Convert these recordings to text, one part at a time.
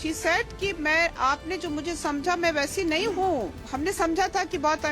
She said कि मैं आपने जो मुझे समझा मैं वैसी नहीं हूँ। हमने समझा था कि बहुत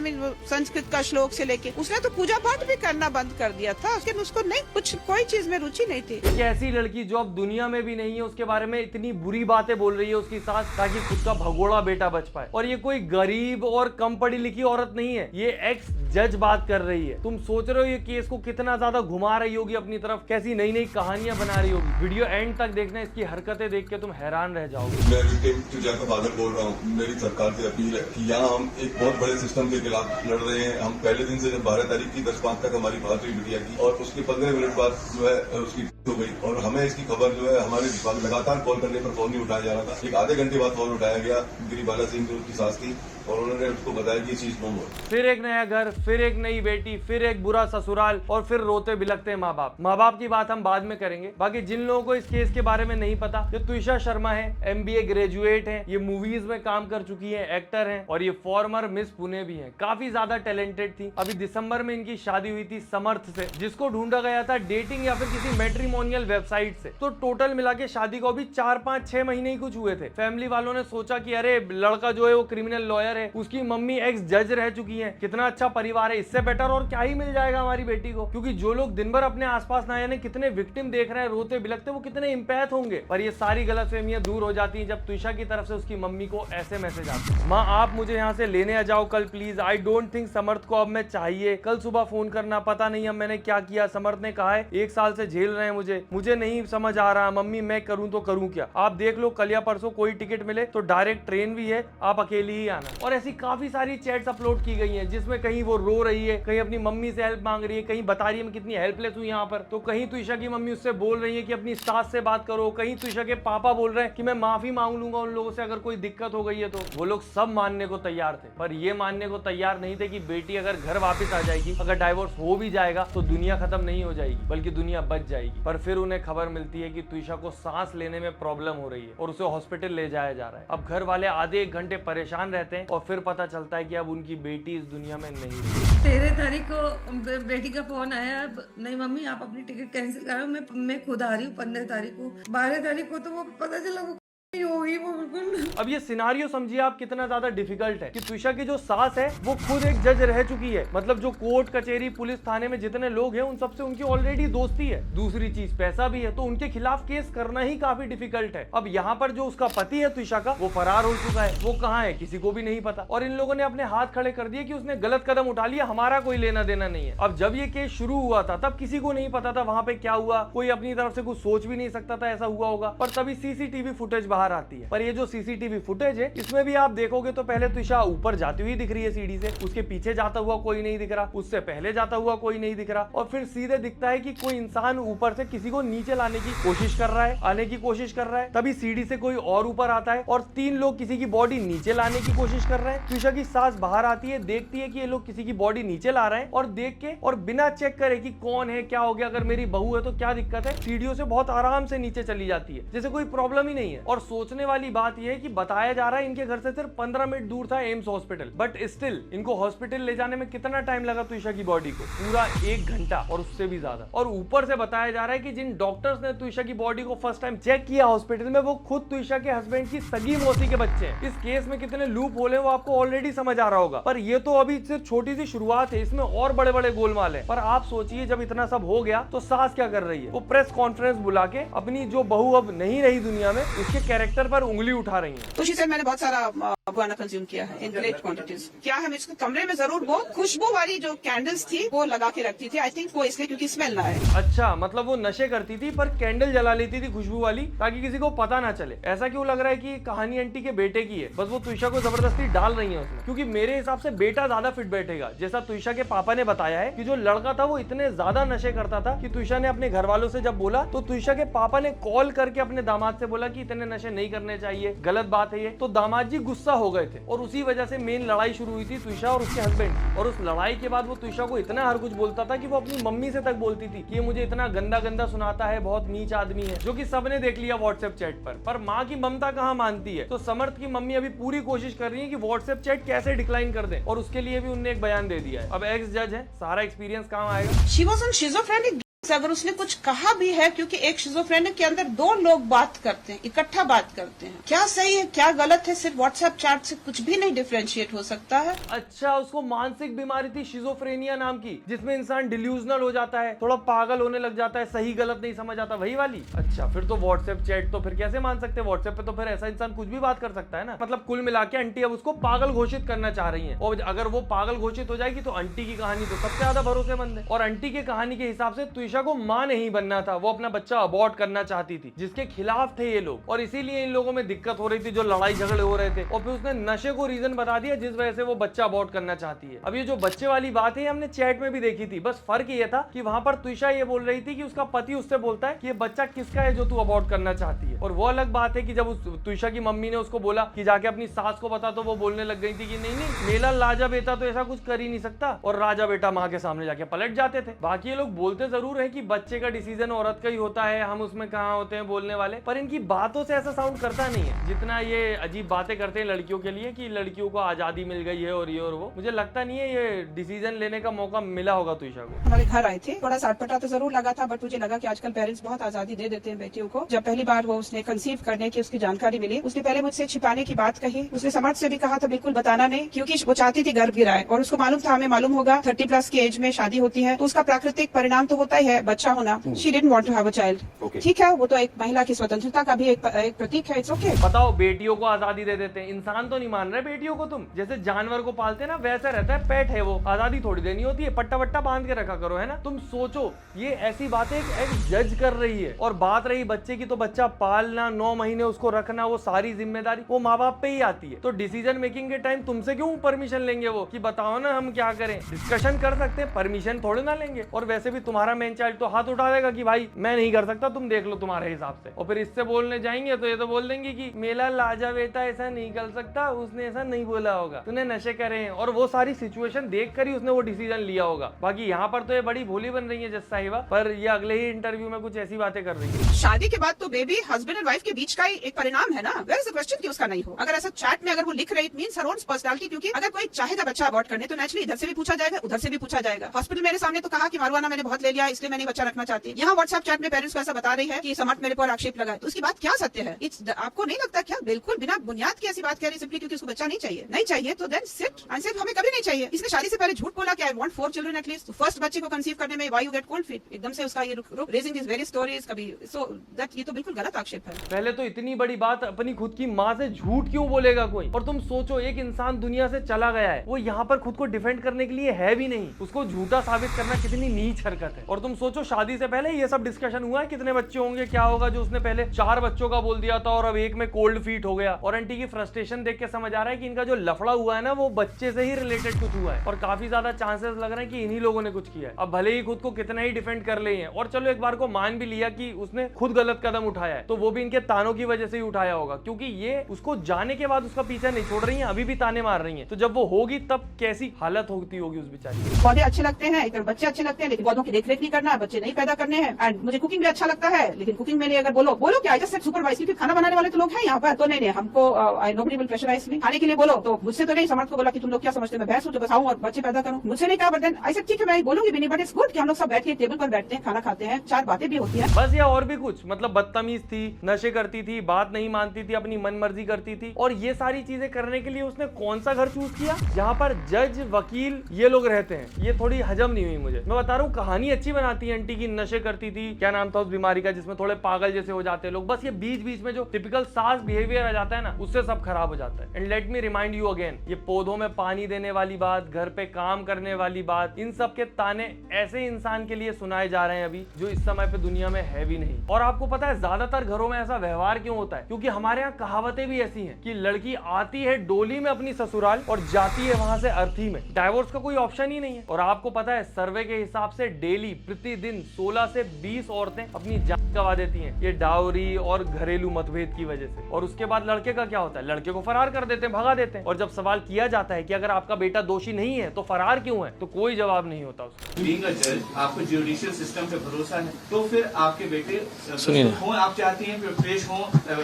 संस्कृत का श्लोक से लेके उसने तो पूजा पाठ भी करना बंद कर दिया था, लेकिन उसको नहीं कुछ कोई चीज में रुचि नहीं थी। एक ऐसी लड़की जो अब दुनिया में भी नहीं है उसके बारे में इतनी बुरी बातें बोल रही है उसकी सास, ताकि खुद का भगोड़ा बेटा बच पाए। और ये कोई गरीब और कम पढ़ी लिखी औरत नहीं है, ये एक्स जज बात कर रही है। तुम सोच रहे हो ये केस को कितना ज्यादा घुमा रही होगी अपनी तरफ, कैसी नई नई कहानियां बना रही होगी। वीडियो एंड तक देखना, इसकी हरकतें देख के तुम हैरान रह जाओगे। मैं विक्टिम तुजा का फादर बोल रहा हूँ। मेरी सरकार से अपील है कि यहाँ हम एक बहुत बड़े सिस्टम के खिलाफ लड़ रहे हैं। हम पहले दिन से जब 12 तारीख की 10/5 तक हमारी बात हुई बिटिया की, और उसके 15 मिनट बाद जो है उसकी हो गई, और हमें इसकी खबर जो है हमारे लगातार कॉल करने पर फोन नहीं उठाया जा रहा था। एक आधे घंटे बाद फोन उठाया गया गिरिबाला सिंह जो उसकी सास थी, और उन्होंने उसको बताया कि ये चीज गुम हो। फिर एक नया घर, फिर एक नई बेटी, फिर एक बुरा ससुराल, और फिर रोते बिलखते माँ बाप। माँ बाप की बात हम बाद में करेंगे। बाकी जिन लोगों को इस केस के बारे में नहीं पता, ये तुषा शर्मा है, MBA ग्रेजुएट है, ये मूवीज में काम कर चुकी है, एक्टर है, और ये फॉर्मर मिस पुणे भी है। काफी ज्यादा टैलेंटेड थी। अभी दिसंबर में इनकी शादी हुई थी समर्थ से, जिसको ढूंढा गया था डेटिंग या फिर किसी मैट्रिमोनियल वेबसाइट से। तो टोटल मिला के शादी को अभी 4-5-6 महीने ही कुछ हुए थे। फैमिली वालों ने सोचा कि अरे लड़का जो है वो क्रिमिनल लॉयर है, उसकी मम्मी एक्स जज रह चुकी है, कितना अच्छा परिवार है, इससे बेटर और क्या ही मिल जाएगा हमारी बेटी को। क्योंकि जो लोग दिन भर अपने आसपास ना जाने कितने विक्टिम देख रहे हैं रोते बिलखते, वो कितने इंपैथ होंगे। पर ये सारी गलतफहमियां दूर हो जाती हैं जब तुषा की तरफ से उसकी मम्मी को ऐसे मैसेज आते हैं, माँ आप मुझे यहाँ से लेने आ जाओ कल प्लीज, आई डोंट थिंक समर्थ को अब मैं चाहिए, कल सुबह फोन करना, पता नहीं अब मैंने क्या किया, समर्थ ने कहा है 1 साल से झेल रहे हैं मुझे नहीं समझ आ रहा मम्मी, मैं करूँ तो करूँ क्या, आप देख लो कल या परसों कोई टिकट मिले तो डायरेक्ट ट्रेन भी है, आप अकेली ही आना। और ऐसी काफी सारी चैट्स अपलोड की गई हैं जिसमें कहीं वो रो रही है, कहीं अपनी मम्मी से हेल्प मांग रही है, कहीं बता रही है मैं कितनी हेल्पलेस हूँ यहाँ पर, तो कहीं तुषा की मम्मी उससे बोल रही है कि अपनी सास से बात करो, कहीं तुषा के पापा बोल रहे हैं कि मैं माफी मांग लूंगा उन लोगों से अगर कोई दिक्कत हो गई है तो। वो लोग सब मानने को तैयार थे, पर ये मानने को तैयार नहीं थे कि बेटी अगर घर वापस आ जाएगी, अगर डाइवोर्स हो भी जाएगा तो दुनिया खत्म नहीं हो जाएगी बल्कि दुनिया बच जाएगी। पर फिर उन्हें खबर मिलती है कि तुषा को सांस लेने में प्रॉब्लम हो रही है और उसे हॉस्पिटल ले जाया जा रहा है। अब घर वाले आधे 1 घंटे परेशान रहते हैं और फिर पता चलता है कि अब उनकी बेटी इस दुनिया में नहीं रही। 13 तारीख को बेटी का फोन आया, नहीं मम्मी आप अपनी टिकट कैंसिल करो, मैं खुद आ रही हूँ 15 तारीख को। 12 तारीख को तो वो पता चला वो होगी वो बिल्कुल। अब ये सिनारियो समझिए आप कितना ज्यादा डिफिकल्ट है कि तुषा की जो सास है वो खुद एक जज रह चुकी है, मतलब जो कोर्ट कचहरी पुलिस थाने में जितने लोग हैं उन सबसे उनकी ऑलरेडी दोस्ती है। दूसरी चीज पैसा भी है, तो उनके खिलाफ केस करना ही काफी डिफिकल्ट है। अब यहाँ पर जो उसका पति है तुषा का, वो फरार हो चुका है, वो कहाँ है किसी को भी नहीं पता, और इन लोगों ने अपने हाथ खड़े कर दिए कि उसने गलत कदम उठा लिया, हमारा कोई लेना देना नहीं है। अब जब ये केस शुरू हुआ था तब किसी को नहीं पता था वहां पे क्या हुआ, कोई अपनी तरफ से कुछ सोच भी नहीं सकता था ऐसा हुआ होगा, पर तभी CCTV फुटेज बाहर आती है। पर ये जो CCTV फुटेज है इसमें भी आप देखोगे तो पहले तुषा ऊपर जाती हुई दिख रही है सीढ़ी से, उसके पीछे जाता हुआ कोई नहीं दिख रहा, उससे पहले जाता हुआ कोई नहीं दिख रहा, और फिर सीधे दिखता है कि कोई इंसान ऊपर से किसी को नीचे लाने की कोशिश कर रहा है, आने की कोशिश कर रहा है। तभी सीढ़ी से कोई और ऊपर आता है और 3 लोग किसी की बॉडी नीचे लाने की कोशिश कर रहे हैं। तुषा की सास बाहर आती है, देखती है कि ये लोग किसी की बॉडी नीचे ला रहे हैं, और देख के और बिना चेक करे कि कौन है क्या हो गया, अगर मेरी बहू है तो क्या दिक्कत है, सीढ़ियों से बहुत आराम से नीचे चली जाती है जैसे कोई प्रॉब्लम ही नहीं है। और सोचने वाली बात यह है कि बताया जा रहा है इनके घर से सिर्फ 15 मिनट दूर था एम्स हॉस्पिटल, बट स्टिल इनको हॉस्पिटल ले जाने में कितना टाइम लगा तुषा की बॉडी को, पूरा 1 घंटा और उससे भी ज्यादा। और ऊपर से बताया जा रहा है कि जिन डॉक्टर्स ने तुषा की बॉडी को फर्स्ट टाइम चेक किया हॉस्पिटल में, वो खुद तुषा के हस्बैंड की सगी मौसी के बच्चे हैं। इस केस में कितने लूप होल है वो आपको ऑलरेडी समझ आ रहा होगा, पर ये तो अभी सिर्फ छोटी सी शुरुआत है, इसमें और बड़े बड़े गोलमाल है। पर आप सोचिए जब इतना सब हो गया तो सास क्या कर रही है, वो प्रेस कॉन्फ्रेंस बुला के अपनी जो बहू अब नहीं रही दुनिया में उसके कैरेक्टर पर उंगली उठा रही है। तो शी सेड मैंने बहुत सारा गुआना कंज्यूम किया है इन ग्रेट क्वांटिटीज। क्या हम इसको कमरे में जरूर वो खुशबू वाली जो कैंडल्स थी वो लगा के रखती थी, आई थिंक वो इसलिए क्योंकि स्मेल ना आए। अच्छा, मतलब वो नशे करती थी पर कैंडल जला लेती थी खुशबू वाली ताकि किसी को पता ना चले। ऐसा क्यों लग रहा है कि कहानी आंटी के बेटे की है, बस वो तुषा को जबरदस्ती डाल रही है उसमें, क्योंकि मेरे हिसाब से बेटा ज्यादा फिट बैठेगा। जैसा तुषा के पापा ने बताया है कि जो लड़का था वो इतने ज्यादा नशे करता था कि तुषा ने अपने घर वालों से जब बोला तो तुषा के पापा ने कॉल करके अपने दामाद से बोला कि इतने नशे नहीं करने चाहिए, गलत बात है ये। तो दामाद जी गुस्सा हो गए थे और उसी वजह से मेन लड़ाई शुरू हुई थी तुषा और उसके हस्बैंड। और उस लड़ाई के बाद वो तुषा को इतना हर कुछ बोलता था कि वो अपनी मम्मी से तक बोलती थी कि ये मुझे इतना गंदा गंदा सुनाता है, बहुत नीच आदमी है, जो कि सबने देख लिया व्हाट्सएप चैट पर माँ की ममता कहाँ मानती है। तो समर्थ की मम्मी अभी पूरी कोशिश कर रही है कि व्हाट्सएप चैट कैसे डिक्लाइन कर दे, और उसके लिए भी उन्होंने एक बयान दे दिया है। अब एक्स जज है, सारा एक्सपीरियंस काम आएगा। शी वाज ऑन शिज़ोफ्रेनिक अगर उसने कुछ कहा भी है, क्योंकि एक शिजोफ्रेनिक के अंदर दो लोग बात करते हैं, इकट्ठा बात करते हैं, क्या सही है क्या गलत है सिर्फ व्हाट्सएप चैट से कुछ भी नहीं डिफरेंशिएट हो सकता है। अच्छा, उसको मानसिक बीमारी थी शिजोफ्रेनिया नाम की, जिसमें इंसान डिल्यूजनल हो जाता है, थोड़ा पागल होने लग जाता है, सही गलत नहीं समझ आता, वही वाली। अच्छा, फिर तो व्हाट्सएप चैट तो फिर कैसे मान सकते हैं? व्हाट्सएप पे तो फिर ऐसा इंसान कुछ भी बात कर सकता है ना। मतलब कुल मिला के आंटी अब उसको पागल घोषित करना चाह रही है, और अगर वो पागल घोषित हो जाएगी तो आंटी की कहानी तो सबसे ज्यादा भरोसेमंद है। और आंटी की कहानी के हिसाब से तुइशा को मां नहीं बनना था, वो अपना बच्चा अबॉर्ट करना चाहती थी, जिसके खिलाफ थे ये लोग, और इसीलिए इन लोगों में दिक्कत हो रही थी, जो लड़ाई झगड़े हो रहे थे, और फिर उसने नशे को रीजन बता दिया जिस वजह से वो बच्चा अबॉर्ट करना चाहती है। अब ये जो बच्चे वाली बात है हमने चैट में भी देखी थी, बस फर्क ये था कि वहां पर तुइशा ये बोल रही थी कि उसका पति उससे बोलता है कि ये बच्चा किसका है जो तू अबॉर्ट करना चाहती है। और वो अलग बात है कि जब उस तुइशा की मम्मी ने उसको बोला कि जाके अपनी सास को बता, तो वो बोलने लग गई थी कि नहीं नहीं, मेरा राजा बेटा तो ऐसा कुछ कर ही नहीं सकता, और राजा बेटा माँ के सामने जाके पलट जाते थे। बाकी ये लोग बोलते जरूर है कि बच्चे का डिसीजन औरत का ही होता है, हम उसमें कहाँ होते हैं बोलने वाले, पर इनकी बातों से ऐसा साउंड करता नहीं है जितना ये अजीब बातें करते हैं लड़कियों के लिए कि लड़कियों को आजादी मिल गई है और ये और वो। मुझे लगता नहीं है ये डिसीजन लेने का मौका मिला होगा तुइशा को। हमारे घर आए थे, थोड़ा साटपटा तो जरूर लगा था, बट मुझे लगा कि आजकल पेरेंट्स बहुत आजादी दे देते हैं बेटियों को। जब पहली बार वो उसने कंसीव करने की उसकी जानकारी मिली, उसने पहले मुझसे छिपाने की बात कही, उसने समझ से भी कहा था बिल्कुल बताना नहीं, क्योंकि वो चाहती थी गर्भ गिराए, और उसको मालूम था, हमें मालूम होगा 30+ की एज में शादी होती है तो उसका प्राकृतिक परिणाम तो होता ही है बच्चा होना। She didn't want to have a child. ठीक है, वो तो एक महिला की स्वतंत्रता का भी एक प्रतीक है, इट्स ओके। बताओ, बेटियों को आजादी दे देते हैं, इंसान तो नहीं मान रहे बेटियों को। तुम जैसे जानवर को पालते ना वैसा रहता है, पेट है वो, आजादी थोड़ी देनी होती है, पट्टा वट्टा बांध के रखा करो, है ना। तुम सोचो, ये ऐसी बातें एक जज कर रही है, और बात रही बच्चे की, तो बच्चा पालना, 9 महीने उसको रखना, वो सारी जिम्मेदारी वो माँ बाप पे ही आती है। तो डिसीजन मेकिंग के टाइम तुमसे क्यों परमिशन लेंगे वो कि बताओ ना हम क्या करें? डिस्कशन कर सकते हैं, परमिशन थोड़ी ना लेंगे। और वैसे भी तुम्हारा मेन चाइल्ड तो हाथ उठा देगा कि भाई मैं नहीं कर सकता, तुम देख लो तुम्हारे हिसाब से। और फिर इससे बोलने जाएंगे तो ये तो बोल देंगे कि मेरा लाजा बेटा ऐसा नहीं कर सकता, उसने ऐसा नहीं बोला होगा, तूने नशे करे हैं, और वो सारी सिचुएशन देख कर ही उसने वो डिसीजन लिया होगा। बाकी यहाँ पर तो ये बड़ी भोली बन रही है जज साहिबा, पर ये अगले ही इंटरव्यू में कुछ ऐसी बातें कर रही है। शादी के बाद तो बेबी हस्बैंड एंड वाइफ के बीच का ही एक परिणाम है ना। वेयर इज द क्वेश्चन कि उसका नहीं हो? अगर ऐसा चैट में अगर वो लिख रही, it means her own personality, क्योंकि अगर कोई चाहेगा बच्चा अबॉर्ट करने तो नेचुरली इधर से भी पूछा जाएगा, उधर से भी पूछा जाएगा। हॉस्पिटल मेरे सामने तो कहा कि मारवाना मैंने बहुत ले लिया, इसलिए मैंने बच्चा रखना चाहती है। यहाँ व्हाट्सएप चैट में पेरेंट्स को ऐसा बता रही है कि समर्थ मेरे पर आक्षेप लगाए, तो उसकी बात क्या सत्य है? आपको नहीं लगता क्या बिल्कुल बिना बुनियाद की ऐसी बात कह रही सिंपली क्योंकि उसको बच्चा नहीं चाहिए? नहीं चाहिए तो देन सिट एंड से हमें कभी नहीं चाहिए। इसने शादी से पहले झूठ बोला कि I want 4 children at least. First बच्चे को कंसीव करने में why you get cold feet? एकदम से उसका ये रुक रेजिंग दिस वेरी स्टोरीज कभी, सो दैट ये तो बिल्कुल गलत आक्षेप है। पहले तो इतनी बड़ी बात अपनी खुद की माँ से झूठ क्यों बोलेगा कोई? और तुम सोचो, एक इंसान दुनिया से चला गया है, वो यहाँ पर खुद को डिफेंड करने के लिए है भी नहीं, उसको झूठा साबित करना कितनी नीच हरकत है। और तुम सोचो, शादी से पहले ये सब डिस्कशन हुआ है, कितने बच्चे होंगे, क्या होगा, जो उसने पहले 4 बच्चों का बोल दिया था और अब एक में कोल्ड फीट हो गया। और आंटी की फ्रस्ट्रेशन देख के समझ आ रहा है कि इनका जो लफड़ा हुआ है ना, वो बच्चे से ही रिलेटेड कुछ हुआ है, और काफी ज्यादा चांसेस लग रहे हैं कि इन्हीं लोगों ने कुछ किया है। अब भले ही खुद को कितना ही डिफेंड कर ले हैं, और चलो एक बार को मान भी लिया कि उसने खुद गलत कदम उठाया है, तो वो भी इनके तानों की वजह से ही उठाया होगा, क्योंकि ये उसको जाने के बाद उसका पीछा नहीं छोड़ रही है, अभी भी ताने मार रही है। तो जब वो होगी तब कैसी हालत होती होगी उस बेचारी की। पौधे अच्छे लगते हैं, एक बच्चे अच्छे लगते हैं, लेकिन पौधों की देखरेख नहीं करना है, बच्चे नहीं पैदा करने हैं। एंड मुझे कुकिंग भी अच्छा लगता है, लेकिन कुकिंग में लिए अगर बोलो क्या आई जस्ट सेड सुपरवाइज, क्योंकि खाना बनाने वाले तो लोग हैं यहाँ पर, तो नहीं हमको आई नोबडी विल प्रेशराइज मी। खाने के लिए बोलो तो मुझसे तो नहीं, समर्थ को बोला कि तुम लोग क्या समझते हैं, मैं भैंस हूं जो बस आऊं और बच्चे पैदा करूं, मुझसे नहीं कहा। बट देन आई सेड ठीक है मैं बोलूंगी भी नहीं, बट इट्स गुड कि हम लोग सब बैठ के टेबल पर बैठते हैं, खाना खाते हैं, 4 बातें भी होती है बस। या और भी कुछ, मतलब बदतमीज थी, नशे करती थी, बात नहीं मानती थी, अपनी मन मर्जी करती थी, और ये सारी चीजें करने के लिए उसने कौन सा घर चूज किया जहाँ पर जज वकील ये लोग रहते हैं? ये थोड़ी हजम नहीं हुई मुझे। मैं बता रहा हूँ, कहानी अच्छी बनाती है आंटी की, नशे करती थी, क्या नाम था उस बीमारी का जिसमें थोड़े पागल जैसे हो जाते हैं लोग, बस ये बीच बीच में जो टिपिकल सास बिहेवियर आ जाता है ना, उससे सब खराब हो जाता है। And let me remind you again, ये पौधों में पानी देने वाली बात, घर पे काम करने वाली बात, इन सब के ताने ऐसे इंसान के लिए सुनाए जा रहे हैं अभी जो इस समय पे दुनिया में है भी नहीं। और आपको पता है ज्यादातर घरों में ऐसा व्यवहार क्यों होता है? क्योंकि हमारे यहाँ कहावतें भी ऐसी हैं कि लड़की आती है डोली में अपनी ससुराल और जाती है वहां से अर्थी में। डाइवोर्स का कोई ऑप्शन ही नहीं है। और आपको पता है सर्वे के हिसाब से डेली प्रतिदिन 16 से 20 औरतें अपनी गवा देती हैं ये डाउरी और घरेलू मतभेद की वजह से। और उसके बाद लड़के का क्या होता है, लड़के को फरार कर देते हैं, भगा देते हैं। और जब सवाल किया जाता है कि अगर आपका बेटा दोषी नहीं है तो फरार क्यों है, तो कोई जवाब नहीं होता उसका। बीइंग अ जज, आपको जुडिशियल सिस्टम पे भरोसा है, तो फिर आपके बेटे सुनिए हो, आप चाहती हैं कि पेश हो,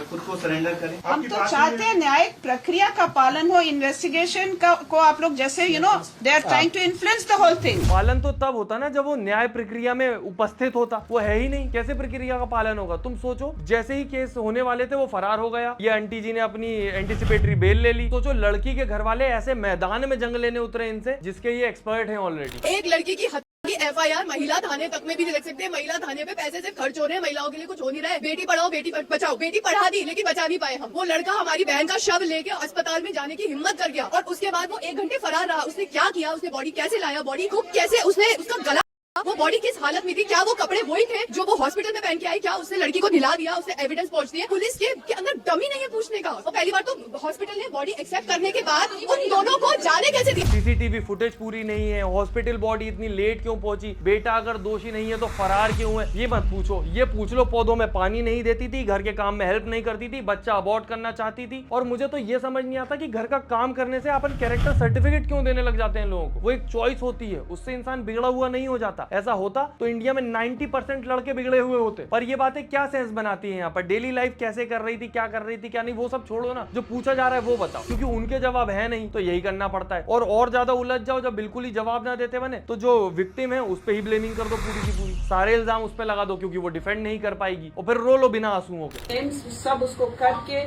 खुद को सरेंडर करें। हम तो चाहते हैं न्यायिक प्रक्रिया का पालन हो, इन्वेस्टिगेशन को आप लोग जैसे they are trying to influence the whole thing. पालन तो तब होता ना जब वो न्याय प्रक्रिया में उपस्थित होता, वो है ही नहीं, कैसे प्रक्रिया का पालन होगा। तुम सोचो जैसे ही केस होने वाले थे वो फरार हो गया, ये आंटी जी ने अपनी एंटिसिपेटरी बेल ले ली। सोचो लड़की के घर वाले ऐसे मैदान में जंग लेने उतरे इनसे जिसके ये एक्सपर्ट हैं ऑलरेडी। एक लड़की की FIR महिला थाने तक में भी नहीं रख सकते। महिला थाने पे पैसे सिर्फ खर्च हो रहे हैं, महिलाओं के लिए कुछ हो नहीं रहा है। बेटी पढ़ाओ बेटी बचाओ, बेटी पढ़ा दी लेकिन बचा नहीं पाए हम। वो लड़का हमारी बहन का शव लेके अस्पताल में जाने की हिम्मत कर गया और उसके बाद वो 1 घंटे फरार रहा। उसने क्या किया, उसने बॉडी कैसे लाया, बॉडी को कैसे, उसने उसका गला, वो बॉडी किस हालत में थी, क्या वो कपड़े वही थे जो वो हॉस्पिटल में पहन के आई, क्या उसने लड़की को निला दिया, उसने एविडेंस पहुंच दिया। पुलिस के अंदर डमी नहीं है पूछने का। और पहली बार तो हॉस्पिटल ने बॉडी एक्सेप्ट करने के बाद उन दोनों को जाने कैसे दिया। सीसीटीवी फुटेज पूरी नहीं है, हॉस्पिटल बॉडी इतनी लेट क्यों पहुंची, बेटा अगर दोषी नहीं है तो फरार क्यों है, ये मत पूछो। ये पूछ लो पौधों में पानी नहीं देती थी, घर के काम में हेल्प नहीं करती थी, बच्चा अबॉर्ट करना चाहती थी। और मुझे तो ये समझ नहीं आता कि घर का काम करने से अपन कैरेक्टर सर्टिफिकेट क्यों देने लग जाते हैं लोगों को। वो एक चॉइस होती है, उससे इंसान बिगड़ा हुआ नहीं हो जाता। ऐसा होता तो इंडिया में 90% लड़के बिगड़े हुए होते। पर ये बातें क्या सेंस बनाती हैं यहाँ पर, डेली लाइफ कैसे कर रही थी, क्या कर रही थी, क्या नहीं, वो सब छोड़ो ना, जो पूछा जा रहा है वो बताओ, क्योंकि उनके जवाब है नहीं तो यही करना पड़ता है। और ज्यादा उलझ जाओ जब बिल्कुल ही जवाब ना देते बने तो जो विक्टिम है उस पर ही ब्लेमिंग कर दो पूरी की पूरी, सारे इल्जाम उस पर लगा दो क्योंकि वो डिफेंड नहीं कर पाएगी और फिर रो लो बिना आंसुओं के। सब उसको करके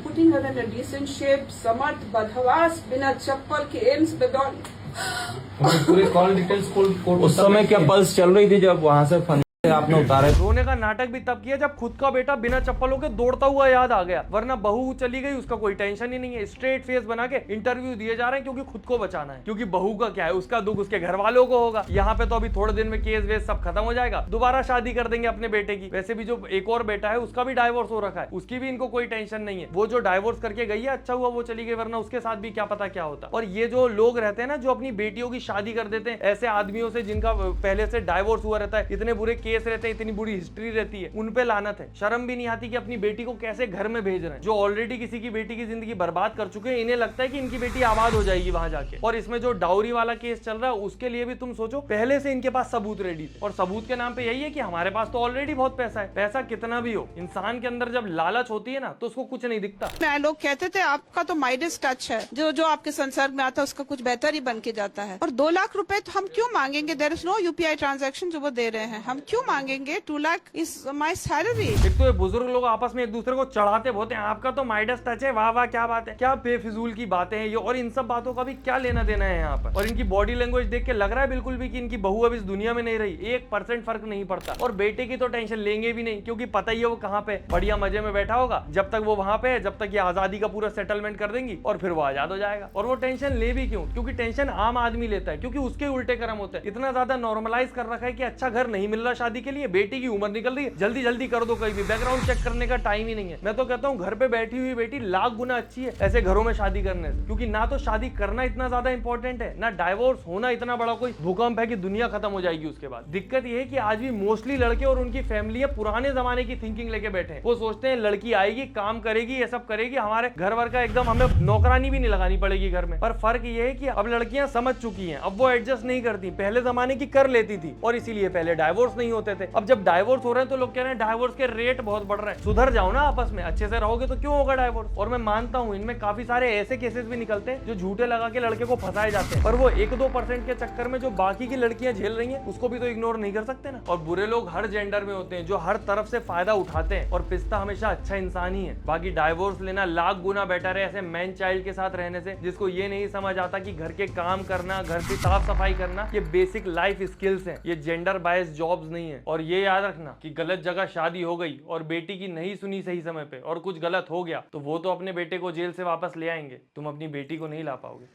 putting her in a decent shape, समर्थ बदहवास बिना चप्पल के एम्स पे दौड़। पूरे कॉल डिटेल्स उस समय क्या पल्स चल रही थी जब वहां से आपने उतारे? रोने का नाटक भी तब किया जब खुद का बेटा बिना चप्पलों के दौड़ता हुआ याद आ गया, वरना बहू चली गई उसका कोई टेंशन ही नहीं है। स्ट्रेट फेस बना के इंटरव्यू दिए जा रहे हैं क्योंकि खुद को बचाना है, क्योंकि बहू का क्या है, उसका दुख उसके घर वालों को होगा। यहाँ पे तो अभी थोड़े दिन में केस वेस सब खत्म हो जाएगा, दोबारा शादी कर देंगे अपने बेटे की। वैसे भी जो एक और बेटा है उसका भी डाइवोर्स हो रखा है, उसकी भी इनको कोई टेंशन नहीं है। वो जो डाइवोर्स करके गई है अच्छा हुआ वो चली गई, वरना उसके साथ भी क्या पता क्या होता। और ये जो लोग रहते हैं ना जो अपनी बेटियों की शादी कर देते हैं ऐसे आदमियों से जिनका पहले से डाइवोर्स हुआ रहता है, इतने बुरे केस रहते हैं, इतनी बुरी हिस्ट्री रहती है, उन पे लानत है। शर्म भी नहीं आती कि अपनी बेटी को कैसे घर में भेज रहे हैं, जो ऑलरेडी किसी की बेटी की जिंदगी बर्बाद कर चुके हैं। इन्हें लगता है कि इनकी बेटी आबाद हो जाएगी वहां जाके। और इसमें जो डाउरी वाला केस चल रहा है उसके लिए भी तुम सोचो, पहले से इनके पास सबूत रेडी थे और सबूत के नाम पे यही है कि हमारे पास तो ऑलरेडी बहुत पैसा है। पैसा कितना भी हो, इंसान के अंदर जब लालच होती है ना तो उसको कुछ नहीं दिखता। लोग कहते थे आपका तो माइडस टच है, जो आपके संसर्ग में आता है उसका कुछ बेहतर ही बन के जाता है। और 2 लाख रुपए तो हम क्यों मांगेंगे? There is no UPI transaction जो वो दे रहे हैं, हम क्यों मांगेंगे? 2 लाख इज माई सैलरी। एक तो ये बुजुर्ग लोग आपस में एक दूसरे को चढ़ाते बहुत हैं, आपका तो माइडस टच है, वाह वाह क्या बात है, क्या बेफिजूल की बातें हैं ये। और इन सब बातों का भी क्या लेना देना है यहाँ पर। और इनकी बॉडी लैंग्वेज देख के लग रहा है बिल्कुल भी कि इनकी बहू अब इस दुनिया में नहीं रही, 1% फर्क नहीं पड़ता। और बेटे की तो टेंशन लेंगे भी नहीं क्योंकि पता ही है वो कहाँ पे बढ़िया मजे में बैठा होगा। जब तक वो वहां पे है, जब तक ये आजादी का पूरा सेटलमेंट कर देंगी और फिर वो आजाद हो जाएगा। और वो टेंशन ले भी क्यों? क्योंकि टेंशन आम आदमी लेता है, क्योंकि उसके उल्टे कर्म होते हैं। इतना ज्यादा नॉर्मलाइज कर रखा है कि अच्छा घर नहीं मिल रहा शादी के लिए, बेटी की उम्र निकल रही है, जल्दी जल्दी कर दो, कहीं भी बैकग्राउंड चेक करने का टाइम ही नहीं है। मैं तो कहता हूँ घर पे बैठी हुई बेटी लाख गुना अच्छी है ऐसे घरों में शादी करने से, क्योंकि ना तो शादी करना इतना ज्यादा इंपॉर्टेंट है, ना डाइवोर्स होना इतना बड़ा कोई भूकंप है कि दुनिया खत्म हो जाएगी उसके बाद। दिक्कत यह है कि आज भी मोस्टली लड़के और उनकी फैमिलियां पुराने जमाने की थिंकिंग लेके बैठे हैं। वो सोचते हैं लड़की आएगी, काम करेगी, ये सब करेगी, हमारे घर वर का एकदम, हमें नौकरानी भी नहीं लगानी पड़ेगी घर में। पर फर्क ये है कि अब लड़कियां समझ चुकी हैं, अब वो एडजस्ट नहीं करती। पहले जमाने की कर लेती थी और इसीलिए पहले डाइवोर्स नहीं होते थे। अब जब डाइवोर्स हो रहे हैं तो लोग कह रहे हैं डाइवोर्स के रेट बहुत बढ़ रहे हैं। सुधर जाओ ना, आपस में अच्छे से रहोगे तो क्यों होगा डाइवोर्स। और मैं मानता हूं इनमें काफी सारे ऐसे केसेस भी निकलते हैं जो झूठे लगा के लड़के को फंसाए जाते हैं, पर वो 1-2% के चक्कर में जो बाकी की लड़कियां झेल रही हैं उसको भी तो इग्नोर नहीं कर सकते ना। और बुरे लोग हर जेंडर में होते हैं जो हर तरफ से फायदा उठाते हैं, और पिस्ता हमेशा अच्छा इंसान ही है। बाकी डाइवोर्स लेना लाख गुना बेटर है ऐसे मैन चाइल्ड के साथ रहने से, जिसको ये नहीं समझ आता कि घर के काम करना, घर की साफ सफाई करना ये बेसिक लाइफ स्किल्स हैं, ये जेंडर बायस जॉब्स नहीं है। और ये याद रखना कि गलत जगह शादी हो गई और बेटी की नहीं सुनी सही समय पे और कुछ गलत हो गया तो वो तो अपने बेटे को जेल से वापस ले आएंगे, तुम अपनी बेटी को नहीं ला पाओगे।